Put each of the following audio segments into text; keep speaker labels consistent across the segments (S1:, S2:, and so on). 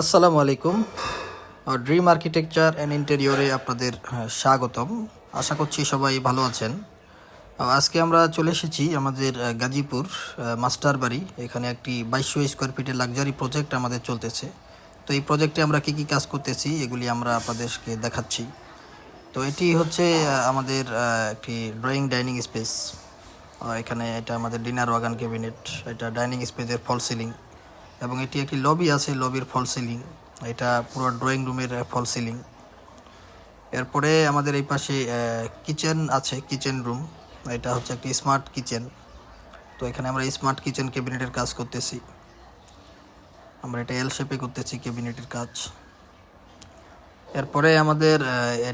S1: আসসালামু আলাইকুম। Dream architecture and ইন্টেরিয়রে আপনাদের স্বাগতম। আশা করছি সবাই ভালো আছেন। আজকে আমরা চলে এসেছি আমাদের গাজীপুর মাস্টার বাড়ি। এখানে একটি 2200 স্কোয়ার ফিটের লাক্সারি প্রজেক্ট আমাদের চলতেছে। তো এই প্রজেক্টে আমরা কী কী কাজ করতেছি এগুলি আমরা আপনাদেরকে দেখাচ্ছি। তো এটি হচ্ছে আমাদের একটি ড্রয়িং ডাইনিং স্পেস। এখানে এটা আমাদের ডিনার ওয়াগান ক্যাবিনেট, এটা ডাইনিং স্পেসের ফল সিলিং, এবং এটি একটি লবি আছে, লবির ফল সিলিং, এটা পুরো ড্রয়িং রুমের ফল সিলিং। এরপরে আমাদের এই পাশে কিচেন আছে, কিচেন রুম, এটা হচ্ছে একটি স্মার্ট কিচেন। তো এখানে আমরা স্মার্ট কিচেন ক্যাবিনেটের কাজ করতেছি, আমরা এটা এল শেপে করতেছি ক্যাবিনেটের কাজ। এরপরে আমাদের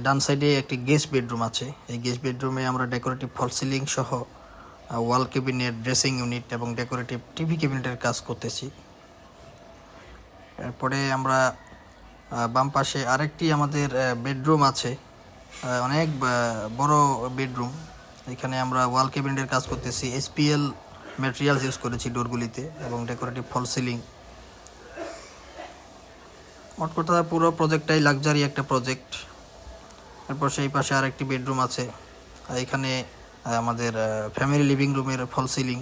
S1: ডান সাইডে একটি গেস্ট বেডরুম আছে। এই গেস্ট বেডরুমে আমরা ডেকোরেটিভ ফল সিলিং সহ ওয়াল ক্যাবিনেট, ড্রেসিং ইউনিট এবং ডেকোরেটিভ টিভি ক্যাবিনেটের কাজ করতেছি। এরপরে আমরা বাম পাশে আরেকটি আমাদের বেডরুম আছে, অনেক বড় বেডরুম। এখানে আমরা ওয়াল ক্যাবিনেটের কাজ করতেছি, এসপিএল ম্যাটেরিয়ালস ইউজ করেছি ডোরগুলিতে এবং ডেকোরেটিভ ফল সিলিং। মোট কথা পুরো প্রজেক্টটাই লাক্সারি একটা প্রজেক্ট। এরপর সেই পাশে আরেকটি বেডরুম আছে, এখানে আমাদের ফ্যামিলি লিভিং রুমের ফল সিলিং।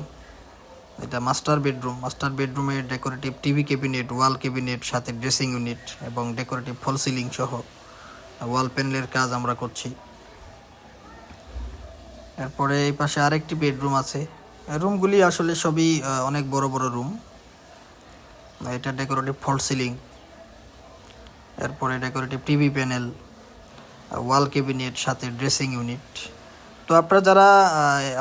S1: এটা মাস্টার বেডরুম, মাস্টার বেডরুমে ডেকোরেটিভ টিভি ক্যাবিনেট, ওয়াল ক্যাবিনেট, সাথে ড্রেসিং ইউনিট এবং ডেকোরেটিভ ফল সিলিং সহ ওয়াল প্যানেলের কাজ আমরা করছি। এরপরে এই পাশে আরেকটি বেডরুম আছে। রুমগুলি আসলে সবই অনেক বড় বড় রুম। এটা ডেকোরেটিভ ফল সিলিং, এরপরে ডেকোরেটিভ টিভি প্যানেল, ওয়াল ক্যাবিনেট, সাথে ড্রেসিং ইউনিট। তো আপনারা যারা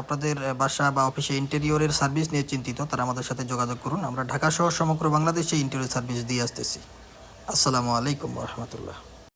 S1: আপনাদের বাসা বা অফিসে ইন্টেরিয়রের সার্ভিস নিয়ে চিন্তিত, তারা আমাদের সাথে যোগাযোগ করুন। আমরা ঢাকা সহ সমগ্র বাংলাদেশে ইন্টেরিয়র সার্ভিস দিয়ে আসতেছি। আসসালামু আলাইকুম ওয়া রাহমাতুল্লাহ।